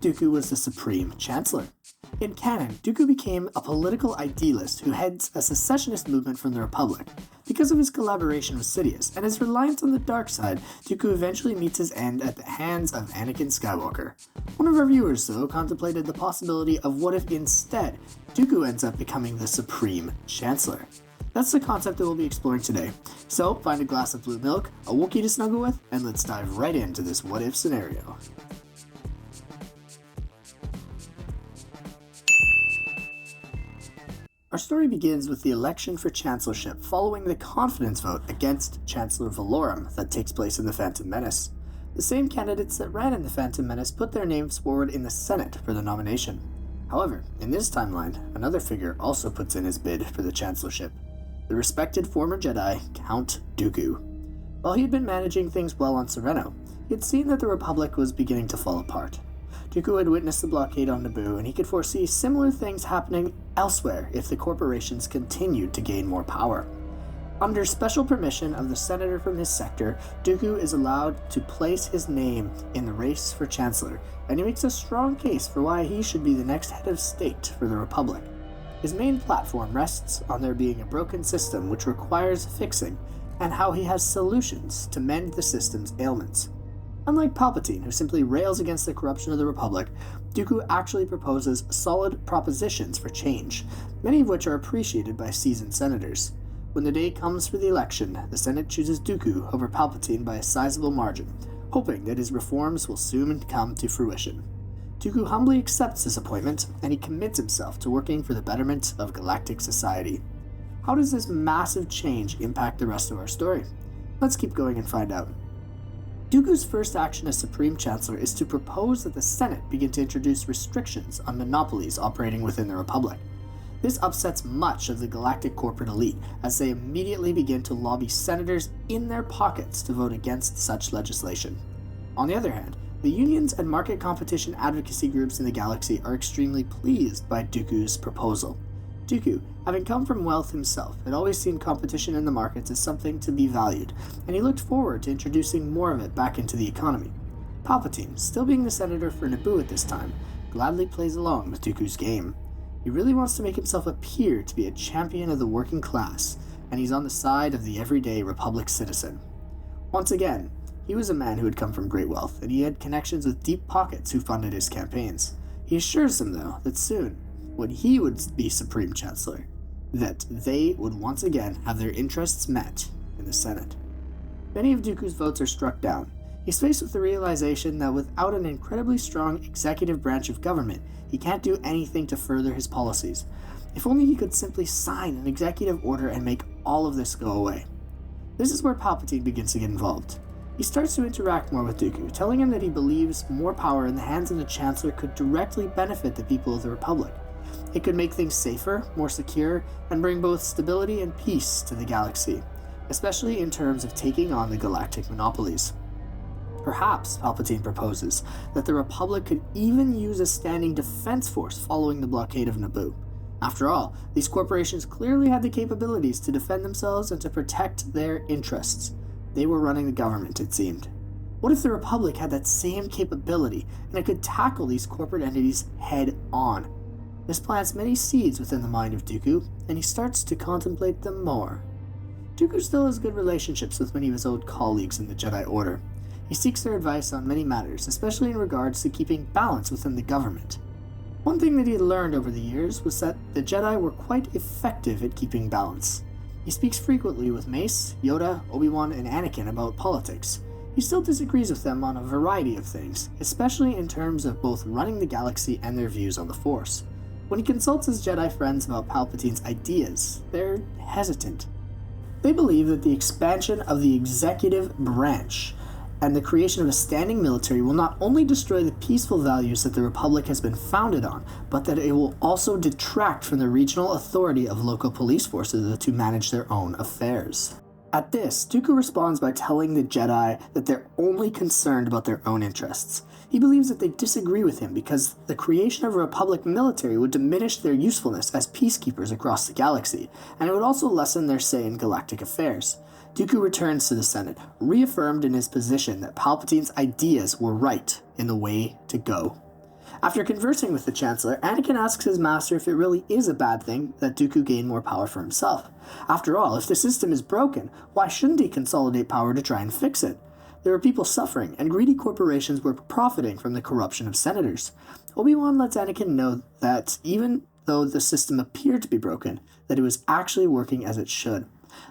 Dooku was the Supreme Chancellor? In canon, Dooku became a political idealist who heads a secessionist movement from the Republic. Because of his collaboration with Sidious and his reliance on the dark side, Dooku eventually meets his end at the hands of Anakin Skywalker. One of our viewers, though, contemplated the possibility of what if instead, Dooku ends up becoming the Supreme Chancellor. That's the concept that we'll be exploring today. So, find a glass of blue milk, a Wookiee to snuggle with, and let's dive right into this what-if scenario. Our story begins with the election for chancellorship following the confidence vote against Chancellor Valorum that takes place in The Phantom Menace. The same candidates that ran in The Phantom Menace put their names forward in the Senate for the nomination. However, in this timeline, another figure also puts in his bid for the chancellorship, the respected former Jedi, Count Dooku. While he had been managing things well on Sereno, he had seen that the Republic was beginning to fall apart. Dooku had witnessed the blockade on Naboo, and he could foresee similar things happening elsewhere if the corporations continued to gain more power. Under special permission of the senator from his sector, Dooku is allowed to place his name in the race for Chancellor, and he makes a strong case for why he should be the next head of state for the Republic. His main platform rests on there being a broken system which requires fixing, and how he has solutions to mend the system's ailments. Unlike Palpatine, who simply rails against the corruption of the Republic, Dooku actually proposes solid propositions for change, many of which are appreciated by seasoned senators. When the day comes for the election, the Senate chooses Dooku over Palpatine by a sizable margin, hoping that his reforms will soon come to fruition. Dooku humbly accepts this appointment, and he commits himself to working for the betterment of galactic society. How does this massive change impact the rest of our story? Let's keep going and find out. Dooku's first action as Supreme Chancellor is to propose that the Senate begin to introduce restrictions on monopolies operating within the Republic. This upsets much of the galactic corporate elite, as they immediately begin to lobby senators in their pockets to vote against such legislation. On the other hand, the unions and market competition advocacy groups in the galaxy are extremely pleased by Dooku's proposal. Dooku, having come from wealth himself, had always seen competition in the markets as something to be valued, and he looked forward to introducing more of it back into the economy. Palpatine, still being the senator for Naboo at this time, gladly plays along with Dooku's game. He really wants to make himself appear to be a champion of the working class, and he's on the side of the everyday Republic citizen. Once again, he was a man who had come from great wealth, and he had connections with deep pockets who funded his campaigns. He assures them, though, that soon, when he would be Supreme Chancellor, that they would once again have their interests met in the Senate. Many of Dooku's votes are struck down. He's faced with the realization that without an incredibly strong executive branch of government, he can't do anything to further his policies. If only he could simply sign an executive order and make all of this go away. This is where Palpatine begins to get involved. He starts to interact more with Dooku, telling him that he believes more power in the hands of the Chancellor could directly benefit the people of the Republic. It could make things safer, more secure, and bring both stability and peace to the galaxy, especially in terms of taking on the galactic monopolies. Perhaps, Palpatine proposes, that the Republic could even use a standing defense force following the blockade of Naboo. After all, these corporations clearly had the capabilities to defend themselves and to protect their interests. They were running the government, it seemed. What if the Republic had that same capability, and it could tackle these corporate entities head on? This plants many seeds within the mind of Dooku, and he starts to contemplate them more. Dooku still has good relationships with many of his old colleagues in the Jedi Order. He seeks their advice on many matters, especially in regards to keeping balance within the government. One thing that he had learned over the years was that the Jedi were quite effective at keeping balance. He speaks frequently with Mace, Yoda, Obi-Wan, and Anakin about politics. He still disagrees with them on a variety of things, especially in terms of both running the galaxy and their views on the Force. When he consults his Jedi friends about Palpatine's ideas, they're hesitant. They believe that the expansion of the executive branch and the creation of a standing military will not only destroy the peaceful values that the Republic has been founded on, but that it will also detract from the regional authority of local police forces to manage their own affairs. At this, Dooku responds by telling the Jedi that they're only concerned about their own interests. He believes that they disagree with him because the creation of a Republic military would diminish their usefulness as peacekeepers across the galaxy, and it would also lessen their say in galactic affairs. Dooku returns to the Senate, reaffirmed in his position that Palpatine's ideas were right in the way to go. After conversing with the Chancellor, Anakin asks his master if it really is a bad thing that Dooku gain more power for himself. After all, if the system is broken, why shouldn't he consolidate power to try and fix it? There were people suffering, and greedy corporations were profiting from the corruption of senators. Obi-Wan lets Anakin know that even though the system appeared to be broken, that it was actually working as it should.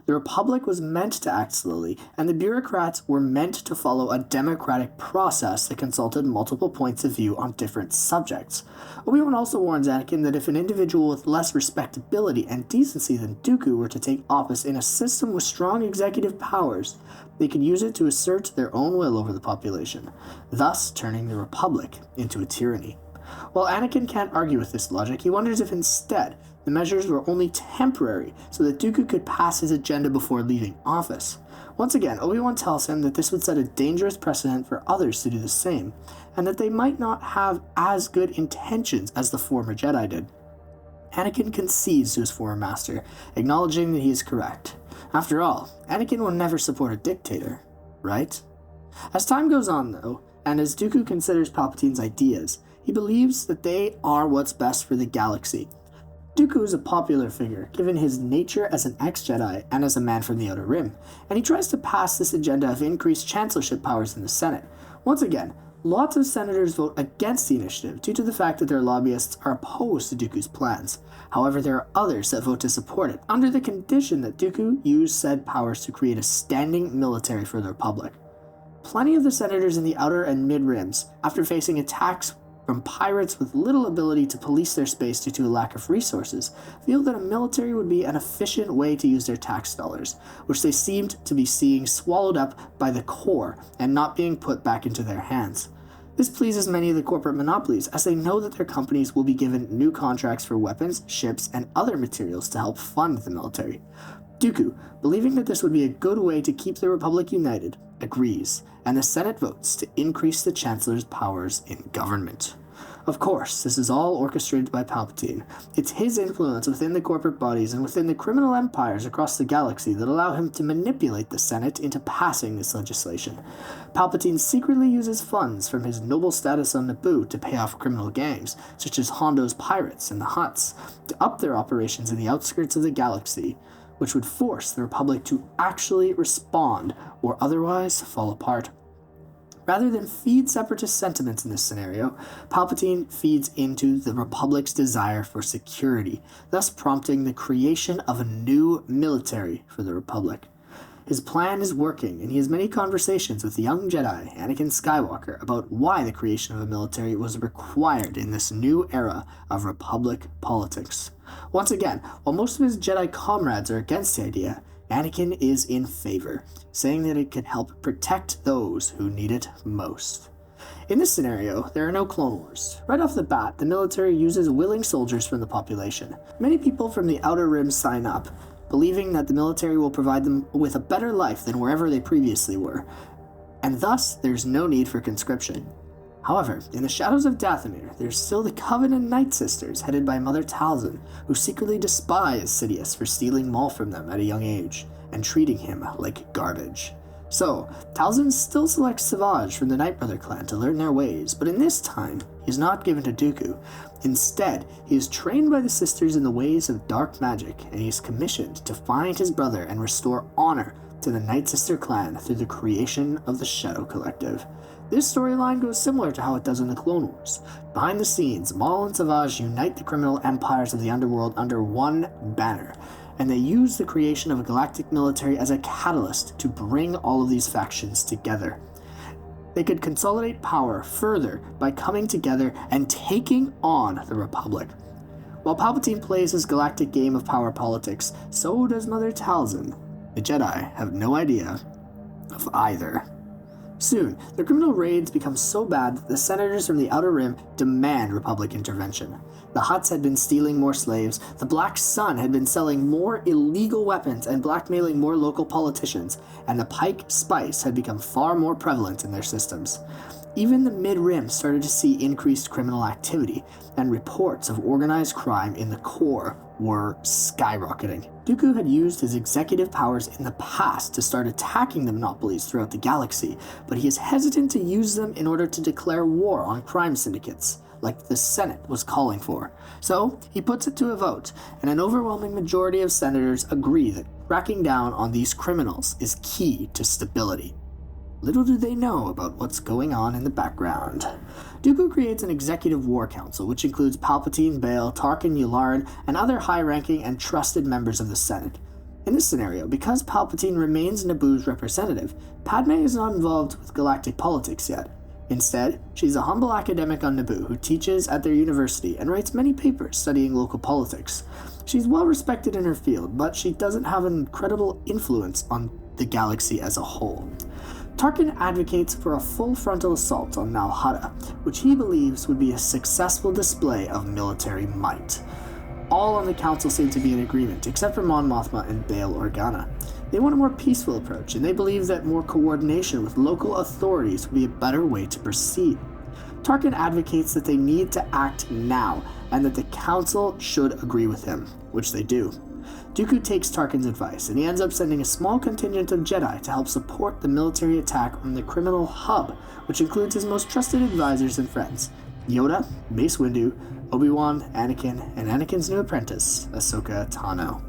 The Republic was meant to act slowly, and the bureaucrats were meant to follow a democratic process that consulted multiple points of view on different subjects. Obi-Wan also warns Anakin that if an individual with less respectability and decency than Dooku were to take office in a system with strong executive powers, they could use it to assert their own will over the population, thus turning the Republic into a tyranny. While Anakin can't argue with this logic, he wonders if instead the measures were only temporary so that Dooku could pass his agenda before leaving office. Once again, Obi-Wan tells him that this would set a dangerous precedent for others to do the same, and that they might not have as good intentions as the former Jedi did. Anakin concedes to his former master, acknowledging that he is correct. After all, Anakin will never support a dictator, right? As time goes on, though, and as Dooku considers Palpatine's ideas, he believes that they are what's best for the galaxy. Dooku is a popular figure, given his nature as an ex-Jedi and as a man from the Outer Rim, and he tries to pass this agenda of increased chancellorship powers in the Senate. Once again, lots of senators vote against the initiative due to the fact that their lobbyists are opposed to Dooku's plans. However, there are others that vote to support it, under the condition that Dooku use said powers to create a standing military for the Republic. Plenty of the senators in the Outer and Mid-Rims, after facing attacks from pirates with little ability to police their space due to a lack of resources, feel that a military would be an efficient way to use their tax dollars, which they seemed to be seeing swallowed up by the core and not being put back into their hands. This pleases many of the corporate monopolies, as they know that their companies will be given new contracts for weapons, ships, and other materials to help fund the military. Dooku, believing that this would be a good way to keep the Republic united, agrees, and the Senate votes to increase the Chancellor's powers in government. Of course, this is all orchestrated by Palpatine. It's his influence within the corporate bodies and within the criminal empires across the galaxy that allow him to manipulate the Senate into passing this legislation. Palpatine secretly uses funds from his noble status on Naboo to pay off criminal gangs, such as Hondo's pirates and the Hutts, to up their operations in the outskirts of the galaxy, which would force the Republic to actually respond or otherwise fall apart. Rather than feed separatist sentiments in this scenario, Palpatine feeds into the Republic's desire for security, thus prompting the creation of a new military for the Republic. His plan is working, and he has many conversations with the young Jedi, Anakin Skywalker, about why the creation of a military was required in this new era of Republic politics. Once again, while most of his Jedi comrades are against the idea, Anakin is in favor, saying that it could help protect those who need it most. In this scenario, there are no Clone Wars. Right off the bat, the military uses willing soldiers from the population. Many people from the Outer Rim sign up, believing that the military will provide them with a better life than wherever they previously were, and thus there's no need for conscription. However, in the shadows of Dathomir, there's still the Covenant Night Sisters, headed by Mother Talzin, who secretly despise Sidious for stealing Maul from them at a young age, and treating him like garbage. So, Talzin still selects Savage from the Nightbrother clan to learn their ways, but in this time, he is not given to Dooku. Instead, he is trained by the sisters in the ways of dark magic, and he is commissioned to find his brother and restore honor to the Night Sister clan through the creation of the Shadow Collective. This storyline goes similar to how it does in the Clone Wars. Behind the scenes, Maul and Savage unite the criminal empires of the underworld under one banner, and they use the creation of a galactic military as a catalyst to bring all of these factions together. They could consolidate power further by coming together and taking on the Republic. While Palpatine plays his galactic game of power politics, so does Mother Talzin. The Jedi have no idea of either. Soon, the criminal raids become so bad that the senators from the Outer Rim demand Republic intervention. The Hutts had been stealing more slaves, the Black Sun had been selling more illegal weapons and blackmailing more local politicians, and the Pike Spice had become far more prevalent in their systems. Even the mid-rim started to see increased criminal activity, and reports of organized crime in the core were skyrocketing. Dooku had used his executive powers in the past to start attacking the monopolies throughout the galaxy, but he is hesitant to use them in order to declare war on crime syndicates, like the Senate was calling for. So, he puts it to a vote, and an overwhelming majority of senators agree that cracking down on these criminals is key to stability. Little do they know about what's going on in the background. Dooku creates an executive war council, which includes Palpatine, Bail, Tarkin, Yularen, and other high-ranking and trusted members of the Senate. In this scenario, because Palpatine remains Naboo's representative, Padme is not involved with galactic politics yet. Instead, she's a humble academic on Naboo who teaches at their university and writes many papers studying local politics. She's well respected in her field, but she doesn't have an incredible influence on the galaxy as a whole. Tarkin advocates for a full frontal assault on Nal Hutta, which he believes would be a successful display of military might. All on the council seem to be in agreement, except for Mon Mothma and Bail Organa. They want a more peaceful approach, and they believe that more coordination with local authorities would be a better way to proceed. Tarkin advocates that they need to act now, and that the council should agree with him, which they do. Dooku takes Tarkin's advice, and he ends up sending a small contingent of Jedi to help support the military attack on the criminal hub, which includes his most trusted advisors and friends, Yoda, Mace Windu, Obi-Wan, Anakin, and Anakin's new apprentice, Ahsoka Tano.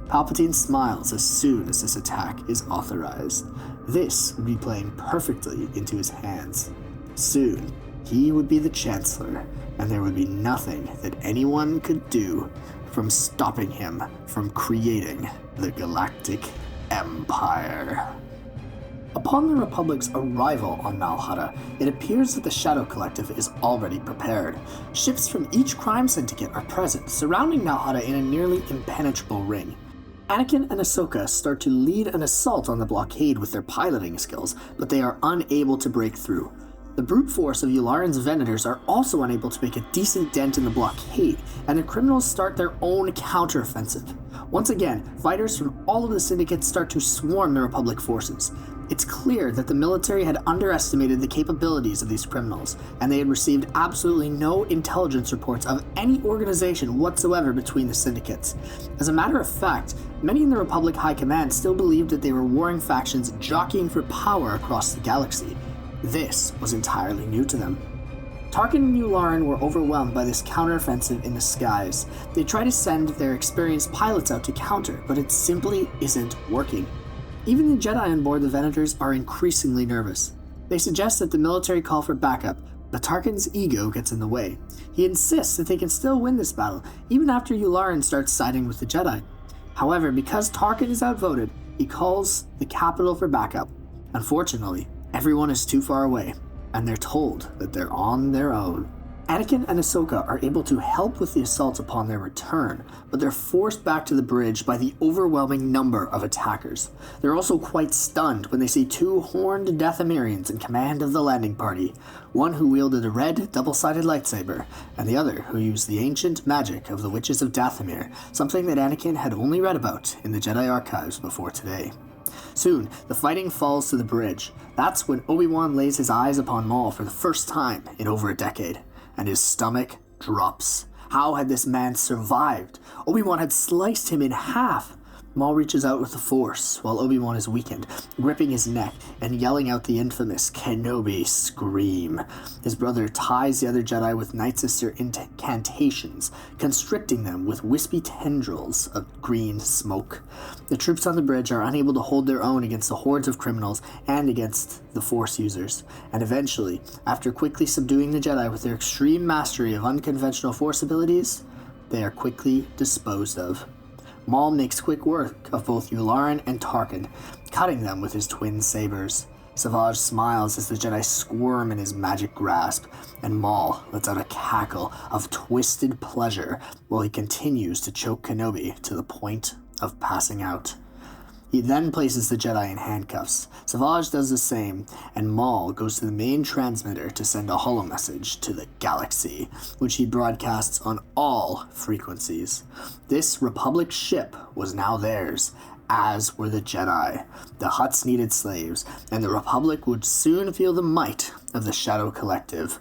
Palpatine smiles as soon as this attack is authorized. This would be playing perfectly into his hands. Soon, he would be the Chancellor, and there would be nothing that anyone could do from stopping him from creating the Galactic Empire. Upon the Republic's arrival on Nal Hutta, it appears that the Shadow Collective is already prepared. Ships from each crime syndicate are present, surrounding Nal Hutta in a nearly impenetrable ring. Anakin and Ahsoka start to lead an assault on the blockade with their piloting skills, but they are unable to break through. The brute force of Yularen's Venators are also unable to make a decent dent in the blockade, and the criminals start their own counteroffensive. Once again, fighters from all of the syndicates start to swarm the Republic forces. It's clear that the military had underestimated the capabilities of these criminals, and they had received absolutely no intelligence reports of any organization whatsoever between the syndicates. As a matter of fact, many in the Republic High Command still believed that they were warring factions jockeying for power across the galaxy. This was entirely new to them. Tarkin and Yularen were overwhelmed by this counteroffensive in the skies. They try to send their experienced pilots out to counter, but it simply isn't working. Even the Jedi on board the Venators are increasingly nervous. They suggest that the military call for backup, but Tarkin's ego gets in the way. He insists that they can still win this battle, even after Yularen starts siding with the Jedi. However, because Tarkin is outvoted, he calls the capital for backup. Unfortunately, everyone is too far away, and they're told that they're on their own. Anakin and Ahsoka are able to help with the assault upon their return, but they're forced back to the bridge by the overwhelming number of attackers. They're also quite stunned when they see two horned Dathomirians in command of the landing party, one who wielded a red, double-sided lightsaber, and the other who used the ancient magic of the Witches of Dathomir, something that Anakin had only read about in the Jedi archives before today. Soon, the fighting falls to the bridge. That's when Obi-Wan lays his eyes upon Maul for the first time in over a decade, and his stomach drops. How had this man survived? Obi-Wan had sliced him in half. Maul reaches out with the Force, while Obi-Wan is weakened, gripping his neck and yelling out the infamous Kenobi scream. His brother ties the other Jedi with Night Sister incantations, constricting them with wispy tendrils of green smoke. The troops on the bridge are unable to hold their own against the hordes of criminals and against the Force users, and eventually, after quickly subduing the Jedi with their extreme mastery of unconventional Force abilities, they are quickly disposed of. Maul makes quick work of both Yularen and Tarkin, cutting them with his twin sabers. Savage smiles as the Jedi squirm in his magic grasp, and Maul lets out a cackle of twisted pleasure while he continues to choke Kenobi to the point of passing out. He then places the Jedi in handcuffs. Savage does the same, and Maul goes to the main transmitter to send a holomessage to the galaxy, which he broadcasts on all frequencies. This Republic ship was now theirs, as were the Jedi. The Hutts needed slaves, and the Republic would soon feel the might of the Shadow Collective.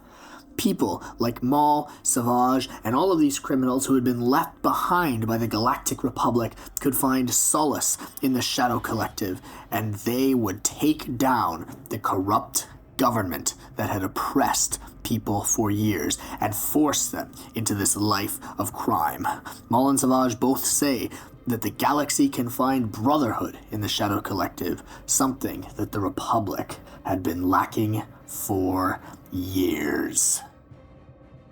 People like Maul, Savage, and all of these criminals who had been left behind by the Galactic Republic could find solace in the Shadow Collective, and they would take down the corrupt government that had oppressed people for years and forced them into this life of crime. Maul and Savage both say that the galaxy can find brotherhood in the Shadow Collective, something that the Republic had been lacking for years.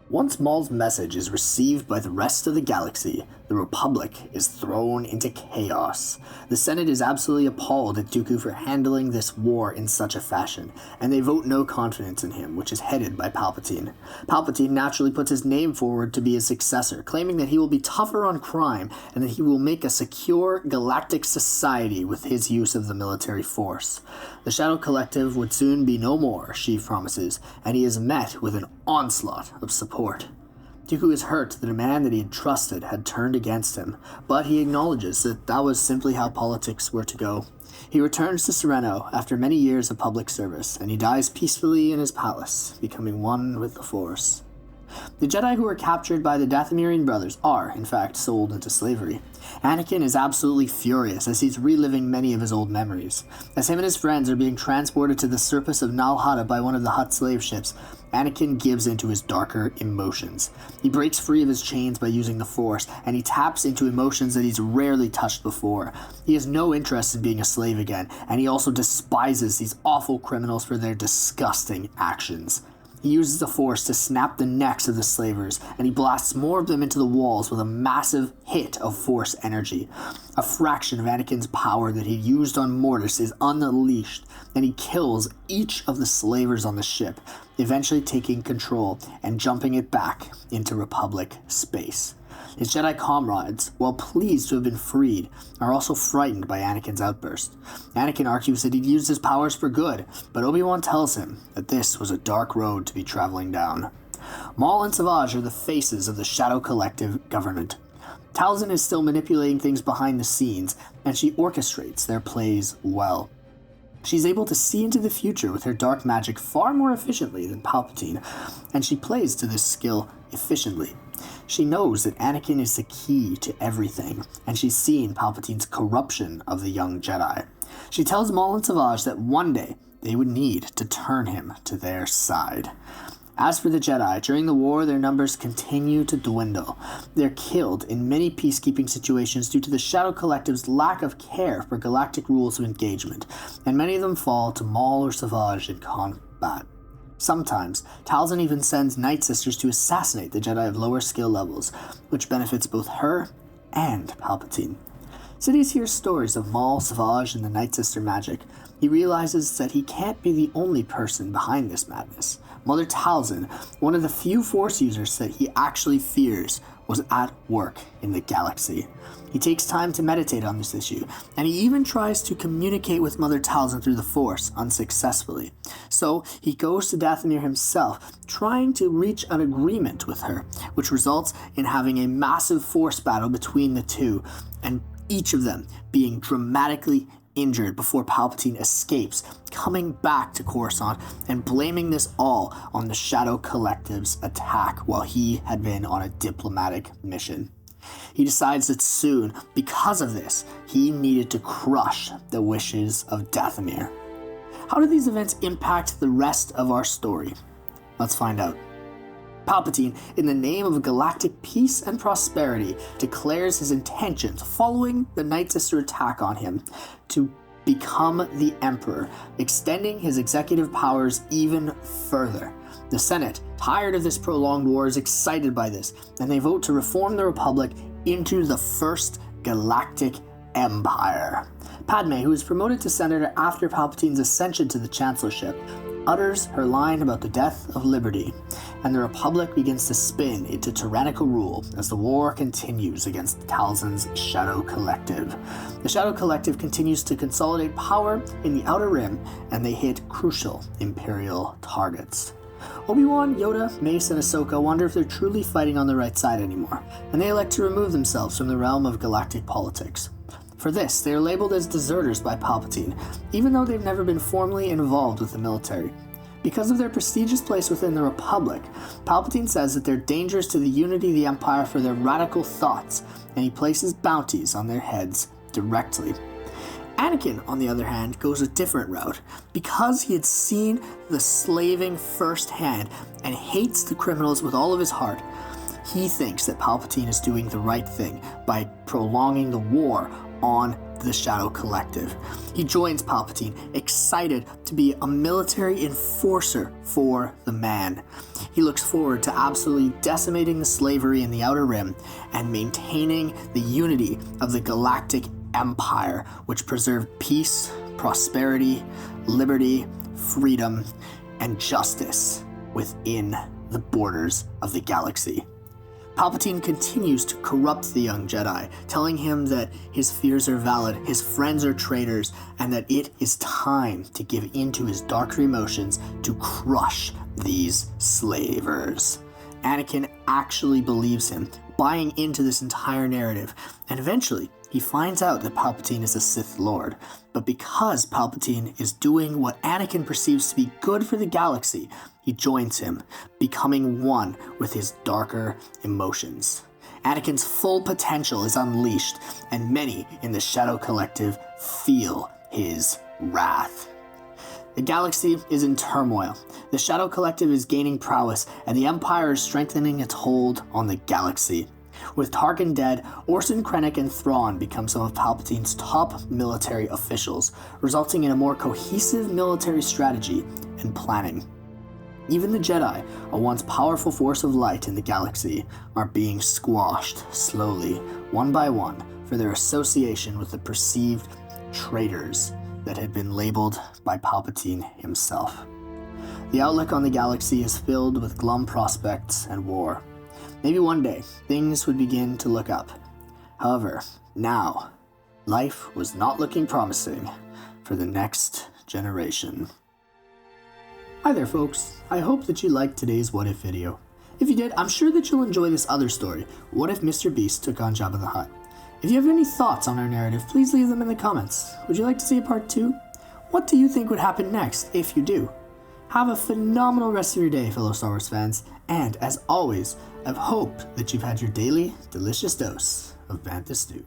Once Maul's message is received by the rest of the galaxy, the Republic is thrown into chaos. The Senate is absolutely appalled at Dooku for handling this war in such a fashion, and they vote no confidence in him, which is headed by Palpatine. Palpatine naturally puts his name forward to be his successor, claiming that he will be tougher on crime and that he will make a secure galactic society with his use of the military force. The Shadow Collective would soon be no more, Sheev promises, and he is met with an onslaught of support. Dooku is hurt that a man that he had trusted had turned against him, but he acknowledges that that was simply how politics were to go. He returns to Sereno after many years of public service, and he dies peacefully in his palace, becoming one with the Force. The Jedi who were captured by the Dathomirian brothers are, in fact, sold into slavery. Anakin is absolutely furious as he's reliving many of his old memories. As him and his friends are being transported to the surface of Nal Hutta by one of the Hutt slave ships, Anakin gives into his darker emotions. He breaks free of his chains by using the Force, and he taps into emotions that he's rarely touched before. He has no interest in being a slave again, and he also despises these awful criminals for their disgusting actions. He uses the Force to snap the necks of the slavers, and he blasts more of them into the walls with a massive hit of Force energy. A fraction of Anakin's power that he used on Mortis is unleashed, and he kills each of the slavers on the ship, eventually taking control and jumping it back into Republic space. His Jedi comrades, while pleased to have been freed, are also frightened by Anakin's outburst. Anakin argues that he'd used his powers for good, but Obi-Wan tells him that this was a dark road to be traveling down. Maul and Savage are the faces of the Shadow Collective government. Talzin is still manipulating things behind the scenes, and she orchestrates their plays well. She's able to see into the future with her dark magic far more efficiently than Palpatine, and she plays to this skill efficiently. She knows that Anakin is the key to everything, and she's seen Palpatine's corruption of the young Jedi. She tells Maul and Savage that one day they would need to turn him to their side. As for the Jedi, during the war their numbers continue to dwindle. They're killed in many peacekeeping situations due to the Shadow Collective's lack of care for galactic rules of engagement, and many of them fall to Maul or Savage in combat. Sometimes, Talzin even sends Night Sisters to assassinate the Jedi of lower skill levels, which benefits both her and Palpatine. Sidious hears stories of Maul, Savage, and the Night Sister magic. He realizes that he can't be the only person behind this madness. Mother Talzin, one of the few Force users that he actually fears, was at work in the galaxy. He takes time to meditate on this issue, and he even tries to communicate with Mother Talzin through the Force, unsuccessfully. So he goes to Dathomir himself, trying to reach an agreement with her, which results in having a massive Force battle between the two, and each of them being dramatically injured before Palpatine escapes, coming back to Coruscant and blaming this all on the Shadow Collective's attack while he had been on a diplomatic mission. He decides that soon, because of this, he needed to crush the wishes of Dathomir. How do these events impact the rest of our story? Let's find out. Palpatine, in the name of galactic peace and prosperity, declares his intentions following the Night Sister attack on him to become the Emperor, extending his executive powers even further. The Senate, tired of this prolonged war, is excited by this, and they vote to reform the Republic into the First Galactic Empire. Padme, who is promoted to Senator after Palpatine's ascension to the Chancellorship, utters her line about the death of liberty, and the Republic begins to spin into tyrannical rule as the war continues against Talzin's Shadow Collective. The Shadow Collective continues to consolidate power in the Outer Rim, and they hit crucial Imperial targets. Obi-Wan, Yoda, Mace, and Ahsoka wonder if they're truly fighting on the right side anymore, and they elect to remove themselves from the realm of galactic politics. For this, they are labeled as deserters by Palpatine, even though they've never been formally involved with the military. Because of their prestigious place within the Republic, Palpatine says that they're dangerous to the unity of the Empire for their radical thoughts, and he places bounties on their heads directly. Anakin, on the other hand, goes a different route. Because he had seen the slaving firsthand and hates the criminals with all of his heart, he thinks that Palpatine is doing the right thing by prolonging the war on the Shadow Collective. He joins Palpatine, excited to be a military enforcer for the man. He looks forward to absolutely decimating the slavery in the Outer Rim and maintaining the unity of the galactic empire, which preserved peace, prosperity, liberty, freedom, and justice within the borders of the galaxy. Palpatine continues to corrupt the young Jedi, telling him that his fears are valid, his friends are traitors, and that it is time to give in to his darker emotions to crush these slavers. Anakin actually believes him, buying into this entire narrative, and eventually he finds out that Palpatine is a Sith Lord. But because Palpatine is doing what Anakin perceives to be good for the galaxy, he joins him, becoming one with his darker emotions. Anakin's full potential is unleashed, and many in the Shadow Collective feel his wrath. The galaxy is in turmoil. The Shadow Collective is gaining prowess, and the Empire is strengthening its hold on the galaxy. With Tarkin dead, Orson Krennic and Thrawn become some of Palpatine's top military officials, resulting in a more cohesive military strategy and planning. Even the Jedi, a once powerful force of light in the galaxy, are being squashed slowly, one by one, for their association with the perceived traitors that had been labeled by Palpatine himself. The outlook on the galaxy is filled with glum prospects and war. Maybe one day, things would begin to look up. However, now, life was not looking promising for the next generation. Hi there folks, I hope that you liked today's What If video. If you did, I'm sure that you'll enjoy this other story, What If Mr. Beast Took on Jabba the Hutt? If you have any thoughts on our narrative, please leave them in the comments. Would you like to see a part 2? What do you think would happen next if you do? Have a phenomenal rest of your day, fellow Star Wars fans, and as always, I hope that you've had your daily delicious dose of Bantha Stew.